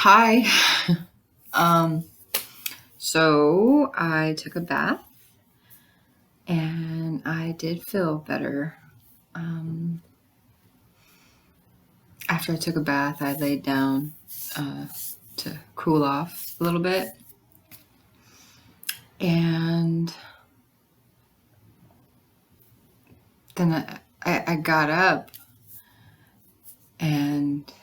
Hi. Um, so I took a bath and I did feel better. Um, After I took a bath, I laid down to cool off a little bit. And then I got up and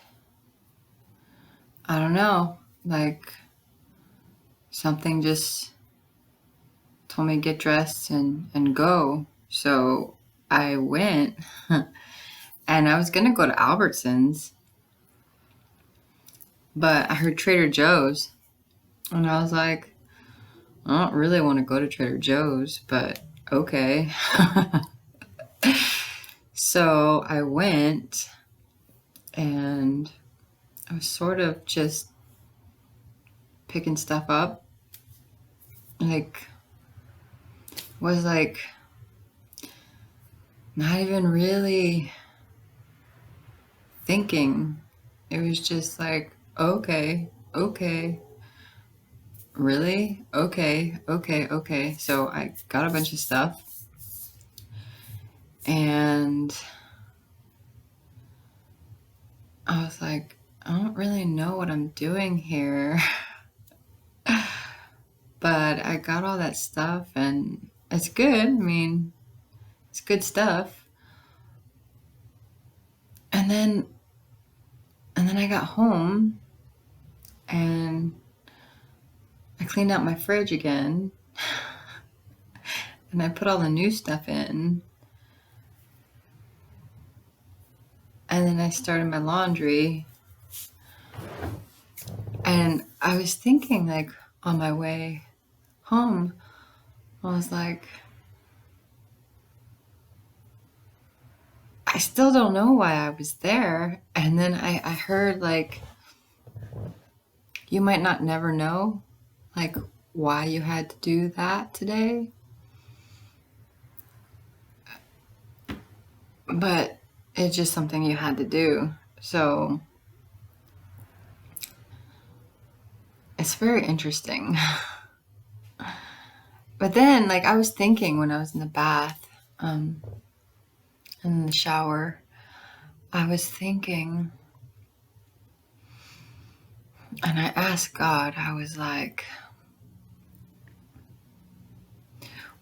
I don't know, like something just told me to get dressed and go. So I went and I was going to go to Albertsons, but I heard Trader Joe's. And I was like, I don't really want to go to Trader Joe's, but okay. So I went and I was sort of just picking stuff up. Like, was like not even really thinking. It was just like, okay, okay, really? Okay, okay, okay. So I got a bunch of stuff and I was like, I don't really know what I'm doing here. But I got all that stuff and it's good. I mean, it's good stuff. And then I got home and I cleaned out my fridge again and I put all the new stuff in. And then I started my laundry. And I was thinking, like, on my way home, I was like, I still don't know why I was there. And then I heard, like, you might not never know, like, why you had to do that today. But it's just something you had to do. So it's very interesting. But then, like, I was thinking when I was in the bath, in the shower, I was thinking, and I asked God, I was like,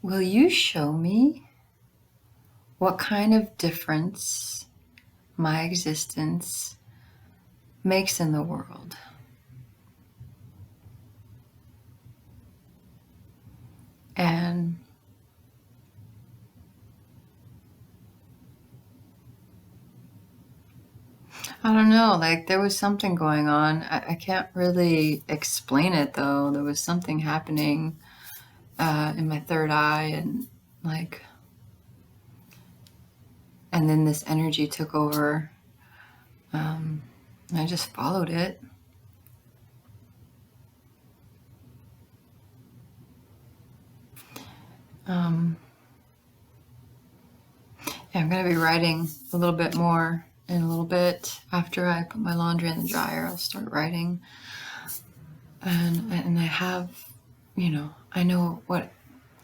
will you show me what kind of difference my existence makes in the world? And I don't know, like there was something going on. I can't really explain it though. There was something happening in my third eye, and like, and then this energy took over. And I just followed it. Um, yeah, I'm gonna be writing a little bit more in a little bit after I put my laundry in the dryer. I'll start writing, and I have, I know what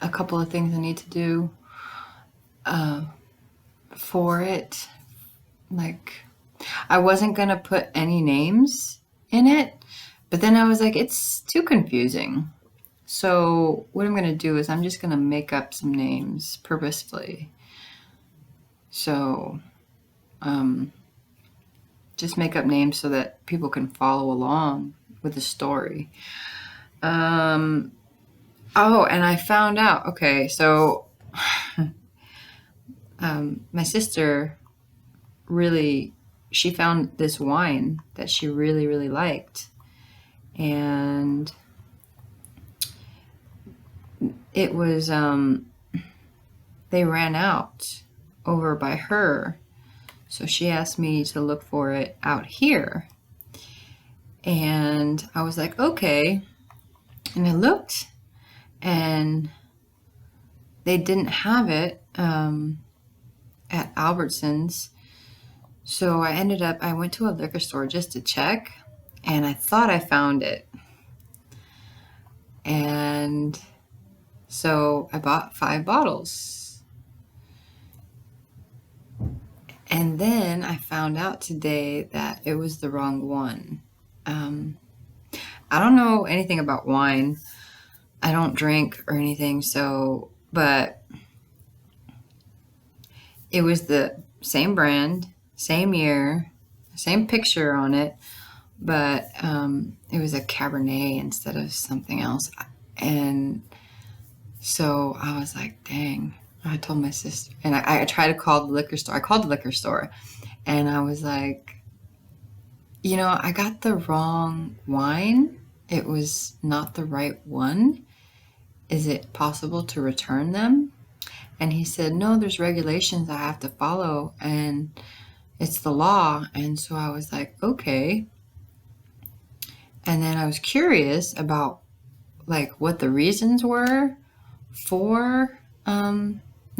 a couple of things I need to do for it. Like, I wasn't gonna put any names in it, but then I was like, it's too confusing. So what I'm gonna do is I'm just gonna make up some names purposefully. So just make up names so that people can follow along with the story. Oh, and I found out. Okay, so my sister really, she found this wine that she really, really liked. And it was, they ran out over by her. So she asked me to look for it out here. And I was like, okay. And I looked and they didn't have it at Albertsons. So I went to a liquor store just to check. and I thought I found it. And so I bought 5 bottles. And then I found out today that it was the wrong one. I don't know anything about wine. I don't drink or anything, but it was the same brand, same year, same picture on it, but it was a Cabernet instead of something else. And so I was like, dang. I told my sister, and I tried to call the liquor store. I called the liquor store, and I was like, I got the wrong wine. It was not the right one. Is it possible to return them? And he said, no, there's regulations I have to follow, and it's the law. And so I was like, okay. And then I was curious about like what the reasons were for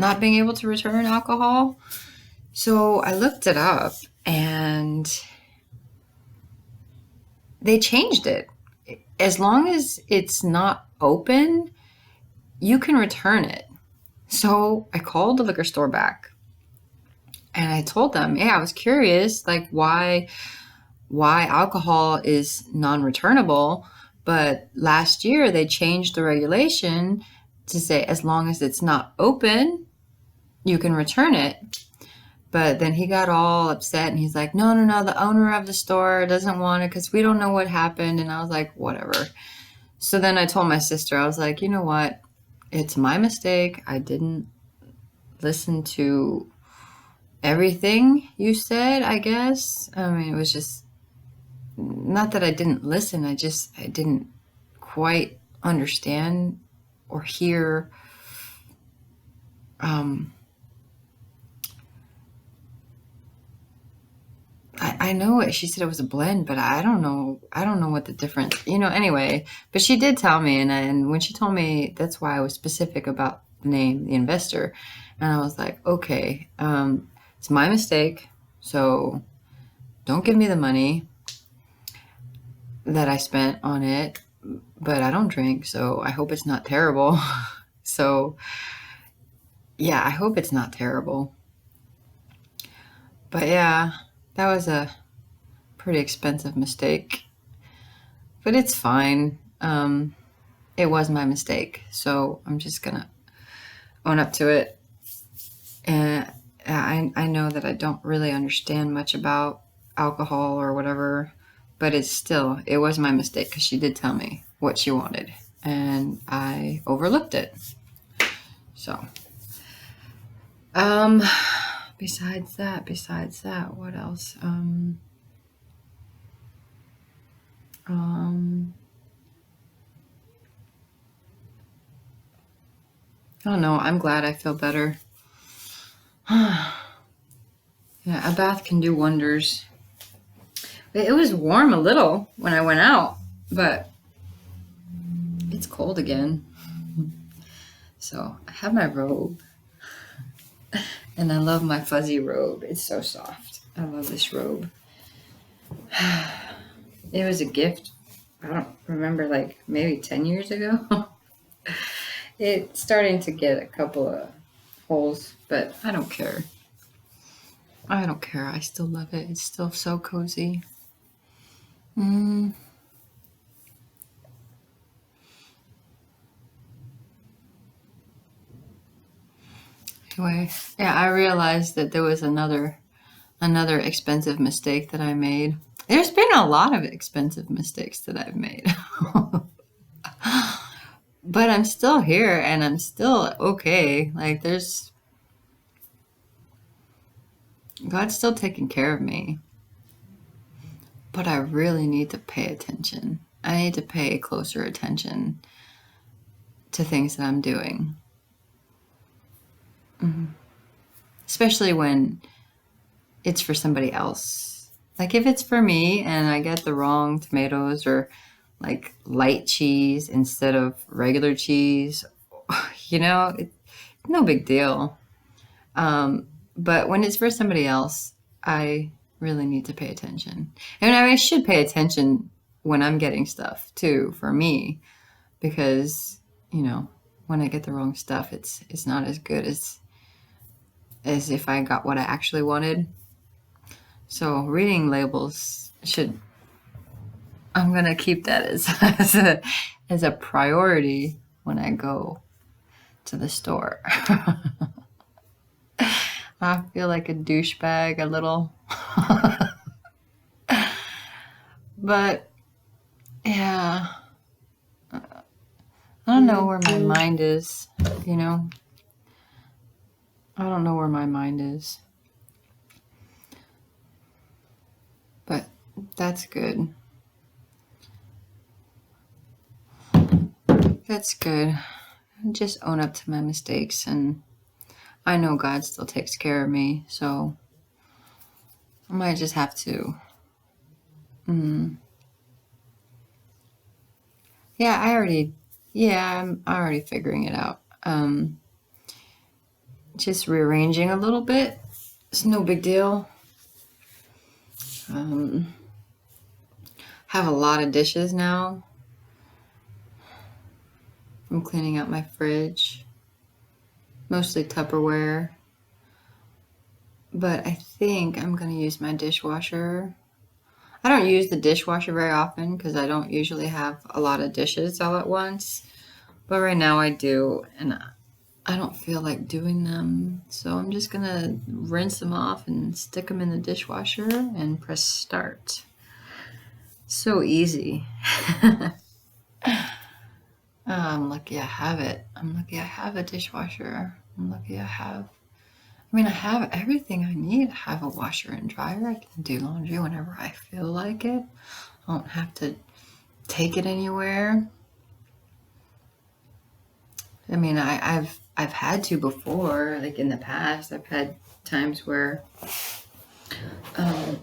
not being able to return alcohol. So I looked it up, and they changed it. As long as it's not open, you can return it. So I called the liquor store back, and I told them, yeah, I was curious, like why alcohol is non-returnable, but last year they changed the regulation to say as long as it's not open, you can return it. But then he got all upset, and he's like, no, the owner of the store doesn't want it because we don't know what happened. And I was like, whatever. So then I told my sister, I was like, you know what? It's my mistake. I didn't listen to everything you said, I guess. I mean, it was just not that I didn't listen. I didn't quite understand or hear I know it. She said it was a blend, but I don't know. I don't know what the difference, anyway, but she did tell me. And when she told me, that's why I was specific about the name, the investor. And I was like, okay, it's my mistake. So don't give me the money that I spent on it, but I don't drink. So I hope it's not terrible. So yeah, I hope it's not terrible. But yeah, that was a pretty expensive mistake, but it's fine. It was my mistake, so I'm just gonna own up to it. And I know that I don't really understand much about alcohol or whatever, but it was my mistake because she did tell me what she wanted, and I overlooked it. So, besides that, what else? I don't know. I'm glad I feel better. Yeah, a bath can do wonders. It was warm a little when I went out, but it's cold again. So I have my robe, and I love my fuzzy robe. It's so soft. I love this robe. It was a gift. I don't remember, like maybe 10 years ago. It's starting to get a couple of holes, but I don't care. I still love it. It's still so cozy. Anyway, yeah, I realized that there was another expensive mistake that I made. There's been a lot of expensive mistakes that I've made. But I'm still here, and I'm still okay. Like God's still taking care of me. But I really need to pay attention. I need to pay closer attention to things that I'm doing. Especially when it's for somebody else. Like if it's for me and I get the wrong tomatoes or like light cheese instead of regular cheese, it's no big deal. But when it's for somebody else, I really need to pay attention. And I should pay attention when I'm getting stuff too, for me, because, you know, when I get the wrong stuff, it's not as good as if I got what I actually wanted. So reading labels I'm gonna keep that as a priority when I go to the store. I feel like a douchebag a little. But yeah, I don't know where my mind is, you know. I don't know where my mind is. But that's good. That's good. Just own up to my mistakes, and I know God still takes care of me, so I might just have to. Yeah, I'm already figuring it out. Just rearranging a little bit. It's no big deal. Have a lot of dishes now. I'm cleaning out my fridge. Mostly Tupperware. But I think I'm going to use my dishwasher. I don't use the dishwasher very often because I don't usually have a lot of dishes all at once. But right now I do, and I don't feel like doing them. So I'm just going to rinse them off and stick them in the dishwasher and press start. So easy. I'm lucky I have it. I'm lucky I have a dishwasher. I'm lucky I have everything I need. I have a washer and dryer. I can do laundry whenever I feel like it. I don't have to take it anywhere. I mean, I've had to before, like in the past. I've had times where I've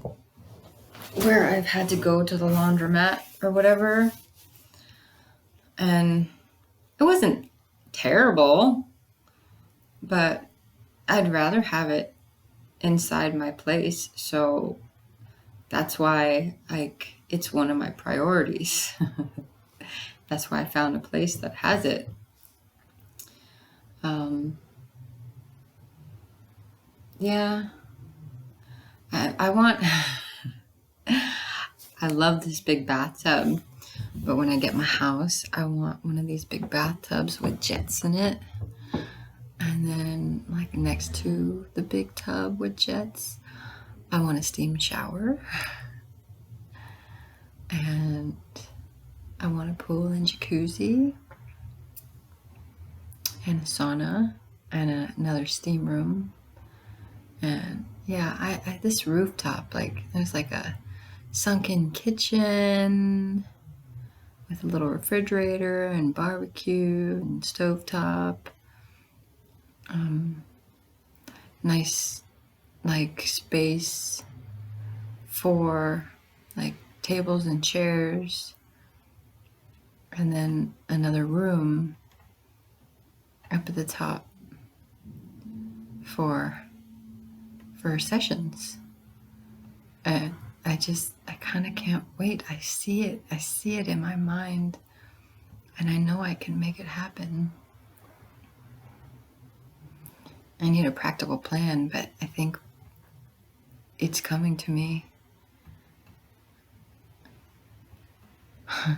had to go to the laundromat or whatever, and it wasn't terrible, but I'd rather have it inside my place. So that's why, like, it's one of my priorities. That's why I found a place that has it. Yeah, I want. I love this big bathtub, but when I get my house, I want one of these big bathtubs with jets in it. And then, like, next to the big tub with jets, I want a steam shower. And I want a pool and jacuzzi. And a sauna. And another steam room. And yeah, I this rooftop, like, there's like a sunken kitchen with a little refrigerator and barbecue and stovetop. Nice, like, space for, like, tables and chairs, and then another room up at the top for sessions. And I kind of can't wait. I see it in my mind, and I know I can make it happen. I need a practical plan, but I think it's coming to me. I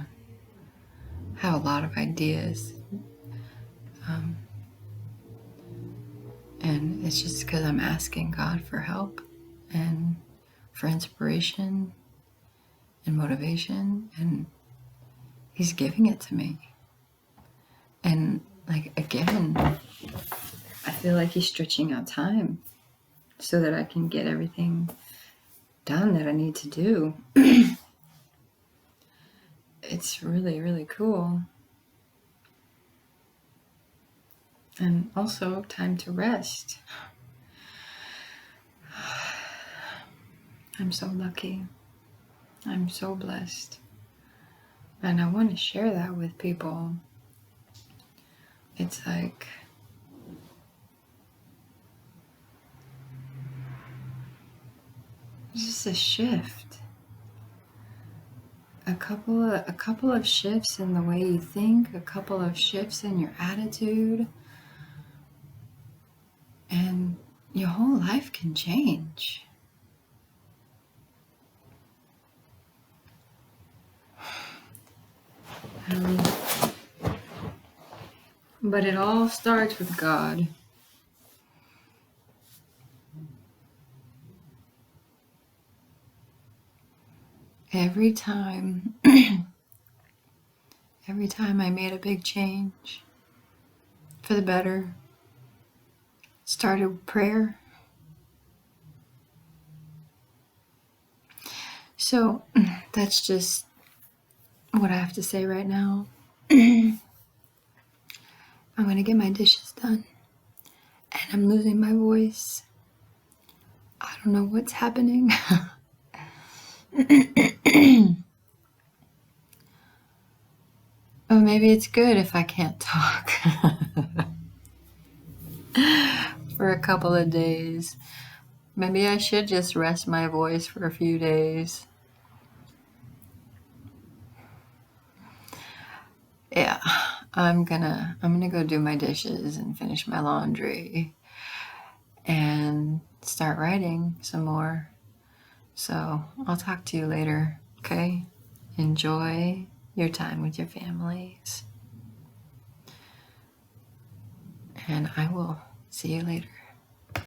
have a lot of ideas. And it's just because I'm asking God for help and for inspiration and motivation, and He's giving it to me. And, like, again, I feel like He's stretching out time so that I can get everything done that I need to do. It's really, really cool. And also time to rest. I'm so lucky. I'm so blessed. And I want to share that with people. It's like, just a shift. A couple of shifts in the way you think, a couple of shifts in your attitude, and your whole life can change. But it all starts with God. Every time I made a big change for the better, started with prayer. So that's just what I have to say right now. I'm going to get my dishes done, and I'm losing my voice. I don't know what's happening. Oh, maybe it's good if I can't talk for a couple of days. Maybe I should just rest my voice for a few days. Yeah, I'm gonna go do my dishes and finish my laundry and start writing some more. So I'll talk to you later, okay? Enjoy your time with your families. And I will see you later.